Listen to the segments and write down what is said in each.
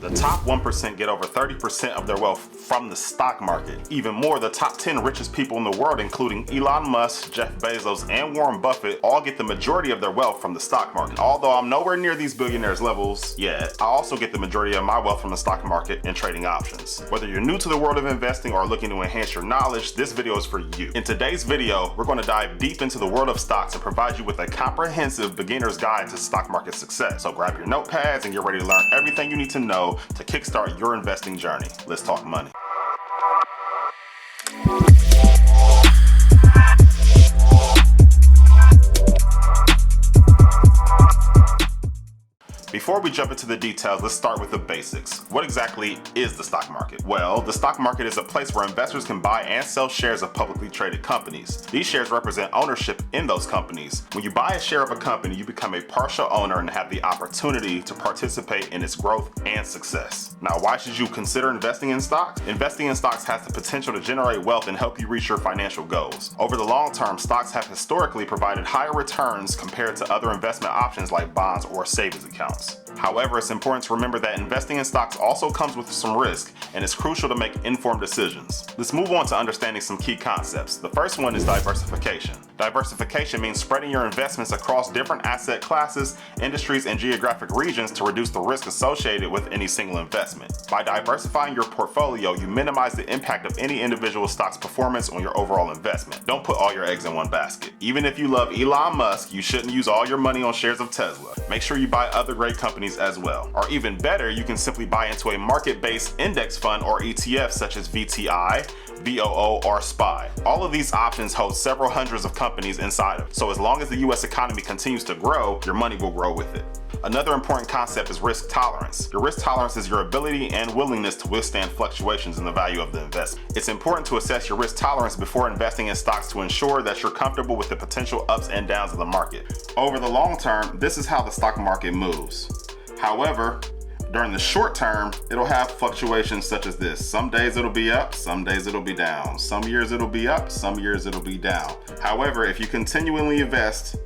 The top 1% get over 30% of their wealth from the stock market. Even more, the top 10 richest people in the world, including Elon Musk, Jeff Bezos, and Warren Buffett, all get the majority of their wealth from the stock market. Although I'm nowhere near these billionaires' levels yet, I also get the majority of my wealth from the stock market and trading options. Whether you're new to the world of investing or looking to enhance your knowledge, this video is for you. In today's video, we're going to dive deep into the world of stocks and provide you with a comprehensive beginner's guide to stock market success. So grab your notepads and get ready to learn everything you need to know to kickstart your investing journey. Let's talk money. Before we jump into the details, let's start with the basics. What exactly is the stock market? Well, the stock market is a place where investors can buy and sell shares of publicly traded companies. These shares represent ownership in those companies. When you buy a share of a company, you become a partial owner and have the opportunity to participate in its growth and success. Now, why should you consider investing in stocks? Investing in stocks has the potential to generate wealth and help you reach your financial goals. Over the long term, stocks have historically provided higher returns compared to other investment options like bonds or savings accounts. However, it's important to remember that investing in stocks also comes with some risk, and it's crucial to make informed decisions. Let's move on to understanding some key concepts. The first one is diversification. Diversification means spreading your investments across different asset classes, industries, and geographic regions to reduce the risk associated with any single investment. By diversifying your portfolio, you minimize the impact of any individual stock's performance on your overall investment. Don't put all your eggs in one basket. Even if you love Elon Musk, you shouldn't use all your money on shares of Tesla. Make sure you buy other great companies as well. Or even better, you can simply buy into a market-based index fund or ETF such as VTI, VOO, or SPY. All of these options hold several hundreds of companies inside of it. So as long as the US economy continues to grow, your money will grow with it. Another important concept is risk tolerance. Your risk tolerance is your ability and willingness to withstand fluctuations in the value of the investment. It's important to assess your risk tolerance before investing in stocks to ensure that you're comfortable with the potential ups and downs of the market. Over the long term, this is how the stock market moves. However, during the short term, it'll have fluctuations such as this. Some days it'll be up, some days it'll be down. Some years it'll be up, some years it'll be down. However, if you continually invest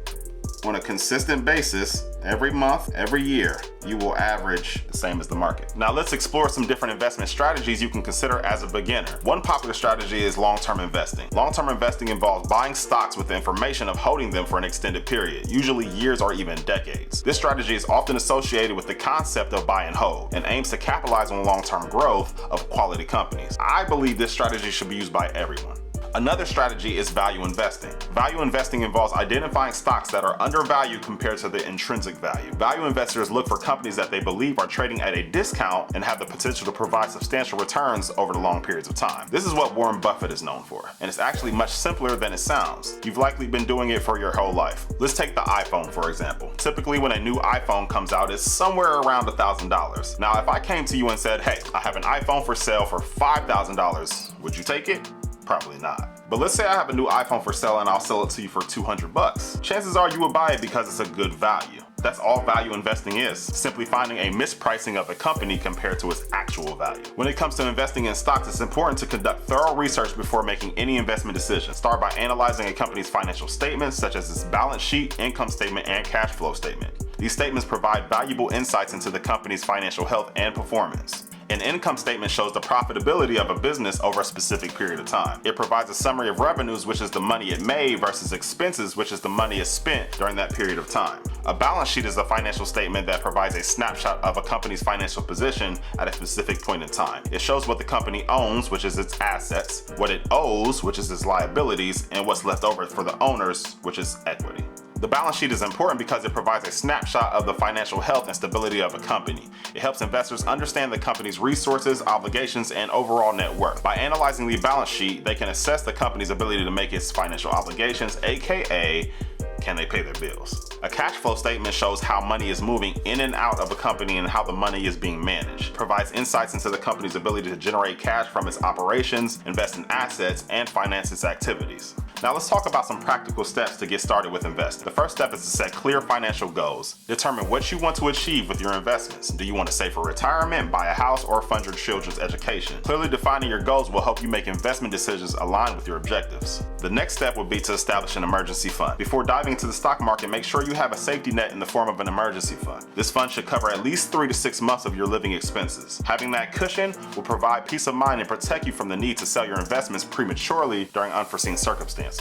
on a consistent basis, every month, every year, you will average the same as the market. Now let's explore some different investment strategies you can consider as a beginner. One popular strategy is long-term investing. Long-term investing involves buying stocks with the information of holding them for an extended period, usually years or even decades. This strategy is often associated with the concept of buy and hold and aims to capitalize on long-term growth of quality companies. I believe this strategy should be used by everyone. Another strategy is value investing. Value investing involves identifying stocks that are undervalued compared to the intrinsic value. Value investors look for companies that they believe are trading at a discount and have the potential to provide substantial returns over the long periods of time. This is what Warren Buffett is known for, and it's actually much simpler than it sounds. You've likely been doing it for your whole life. Let's take the iPhone for example. Typically when a new iPhone comes out, it's somewhere around $1,000. Now if I came to you and said, hey, I have an iPhone for sale for $5,000, would you take it? Probably not. But let's say I have a new iPhone for sale and I'll sell it to you for $200. Chances are you would buy it because it's a good value. That's all value investing is, simply finding a mispricing of a company compared to its actual value. When it comes to investing in stocks, it's important to conduct thorough research before making any investment decision. Start by analyzing a company's financial statements, such as its balance sheet, income statement, and cash flow statement. These statements provide valuable insights into the company's financial health and performance. An income statement shows the profitability of a business over a specific period of time. It provides a summary of revenues, which is the money it made, versus expenses, which is the money it spent during that period of time. A balance sheet is a financial statement that provides a snapshot of a company's financial position at a specific point in time. It shows what the company owns, which is its assets, what it owes, which is its liabilities, and what's left over for the owners, which is equity. The balance sheet is important because it provides a snapshot of the financial health and stability of a company. It helps investors understand the company's resources, obligations, and overall net worth. By analyzing the balance sheet, they can assess the company's ability to make its financial obligations, aka can they pay their bills? A cash flow statement shows how money is moving in and out of a company and how the money is being managed. It provides insights into the company's ability to generate cash from its operations, invest in assets, and finance its activities. Now let's talk about some practical steps to get started with investing. The first step is to set clear financial goals. Determine what you want to achieve with your investments. Do you want to save for retirement, buy a house, or fund your children's education? Clearly defining your goals will help you make investment decisions aligned with your objectives. The next step would be to establish an emergency fund. Before diving into the stock market, make sure you have a safety net in the form of an emergency fund. This fund should cover at least 3 to 6 months of your living expenses. Having that cushion will provide peace of mind and protect you from the need to sell your investments prematurely during unforeseen circumstances.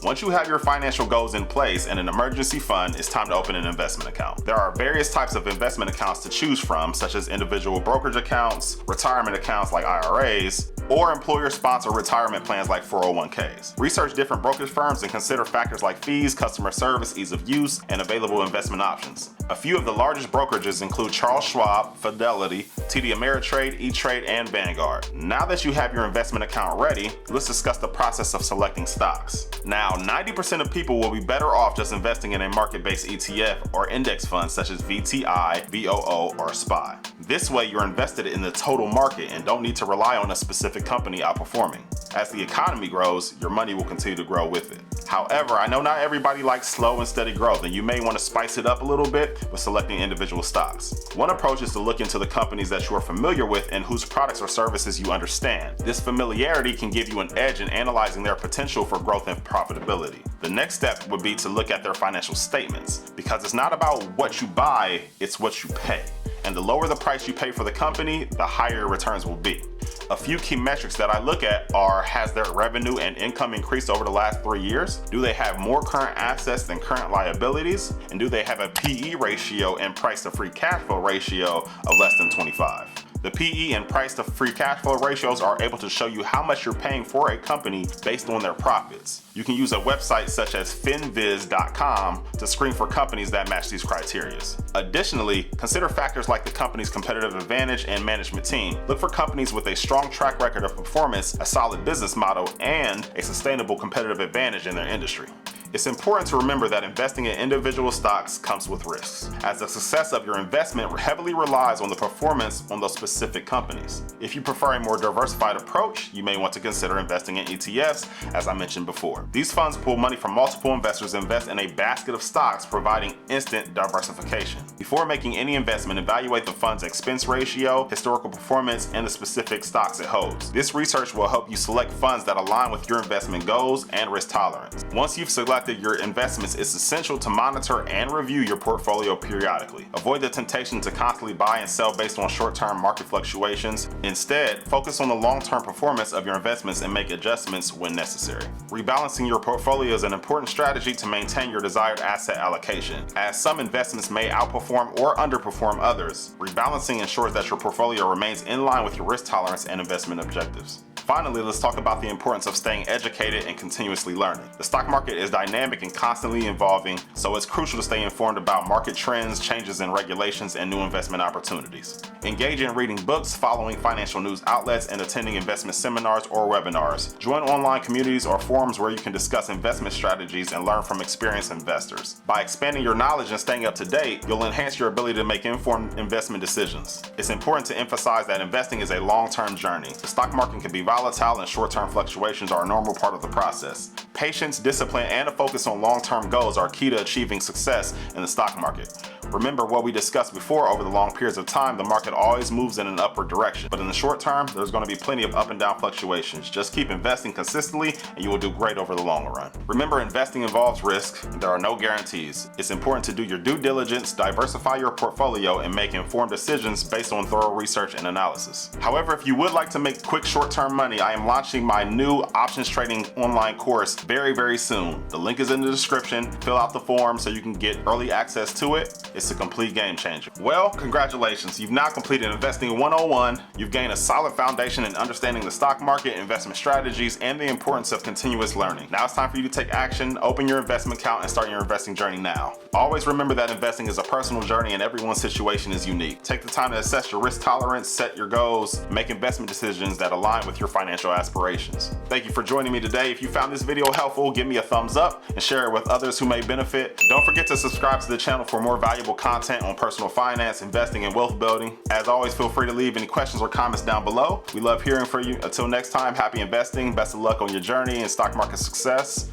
Once you have your financial goals in place and an emergency fund, it's time to open an investment account. There are various types of investment accounts to choose from, such as individual brokerage accounts, retirement accounts like IRAs, or employer-sponsored retirement plans like 401ks. Research different brokerage firms and consider factors like fees, customer service, ease of use, and available investment options. A few of the largest brokerages include Charles Schwab, Fidelity, TD Ameritrade, E-Trade, and Vanguard. Now that you have your investment account ready, let's discuss the process of selecting stocks. Now, 90% of people will be better off just investing in a market-based ETF or index fund such as VTI, VOO, or SPY. This way, you're invested in the total market and don't need to rely on a specific company outperforming. As the economy grows, your money will continue to grow with it. However, I know not everybody likes slow and steady growth, and you may want to spice it up a little bit with selecting individual stocks. One approach is to look into the companies that you are familiar with and whose products or services you understand. This familiarity can give you an edge in analyzing their potential for growth and profitability. The next step would be to look at their financial statements, because it's not about what you buy, it's what you pay. And the lower the price you pay for the company, the higher your returns will be. A few key metrics that I look at are: has their revenue and income increased over the last 3 years? Do they have more current assets than current liabilities? And do they have a PE ratio and price to free cash flow ratio of less than 25? The PE and price to free cash flow ratios are able to show you how much you're paying for a company based on their profits. You can use a website such as finviz.com to screen for companies that match these criteria. Additionally, consider factors like the company's competitive advantage and management team. Look for companies with a strong track record of performance, a solid business model, and a sustainable competitive advantage in their industry. It's important to remember that investing in individual stocks comes with risks, as the success of your investment heavily relies on the performance on those specific companies. If you prefer a more diversified approach, you may want to consider investing in ETFs, as I mentioned before. These funds pull money from multiple investors and invest in a basket of stocks, providing instant diversification. Before making any investment, evaluate the fund's expense ratio, historical performance, and the specific stocks it holds. This research will help you select funds that align with your investment goals and risk tolerance. Once you've selected your investments, it's essential to monitor and review your portfolio periodically. Avoid the temptation to constantly buy and sell based on short-term market fluctuations. Instead, focus on the long-term performance of your investments and make adjustments when necessary. Rebalancing your portfolio is an important strategy to maintain your desired asset allocation. As some investments may outperform or underperform others, rebalancing ensures that your portfolio remains in line with your risk tolerance and investment objectives. Finally, let's talk about the importance of staying educated and continuously learning. The stock market is dynamic and constantly evolving, so it's crucial to stay informed about market trends, changes in regulations, and new investment opportunities. Engage in reading books, following financial news outlets, and attending investment seminars or webinars. Join online communities or forums where you can discuss investment strategies and learn from experienced investors. By expanding your knowledge and staying up to date, you'll enhance your ability to make informed investment decisions. It's important to emphasize that investing is a long-term journey. The stock market can be volatile and short-term fluctuations are a normal part of the process. Patience, discipline, and a focus on long-term goals are key to achieving success in the stock market. Remember what we discussed before: over the long periods of time, the market always moves in an upward direction. But in the short term, there's going to be plenty of up and down fluctuations. Just keep investing consistently and you will do great over the long run. Remember, investing involves risk and there are no guarantees. It's important to do your due diligence, diversify your portfolio, and make informed decisions based on thorough research and analysis. However, if you would like to make quick short-term money, I am launching my new options trading online course very soon. The link is in the description. Fill out the form so you can get early access to it. It's a complete game changer. Well, congratulations. You've now completed Investing 101. You've gained a solid foundation in understanding the stock market, investment strategies, and the importance of continuous learning. Now it's time for you to take action, open your investment account, and start your investing journey now. Always remember that investing is a personal journey and everyone's situation is unique. Take the time to assess your risk tolerance, set your goals, make investment decisions that align with your financial aspirations. Thank you for joining me today. If you found this video helpful, give me a thumbs up and share it with others who may benefit. Don't forget to subscribe to the channel for more valuable content on personal finance, investing, and wealth building. As always, feel free to leave any questions or comments down below. We love hearing from you. Until next time, happy investing, best of luck on your journey and stock market success.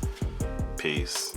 Peace.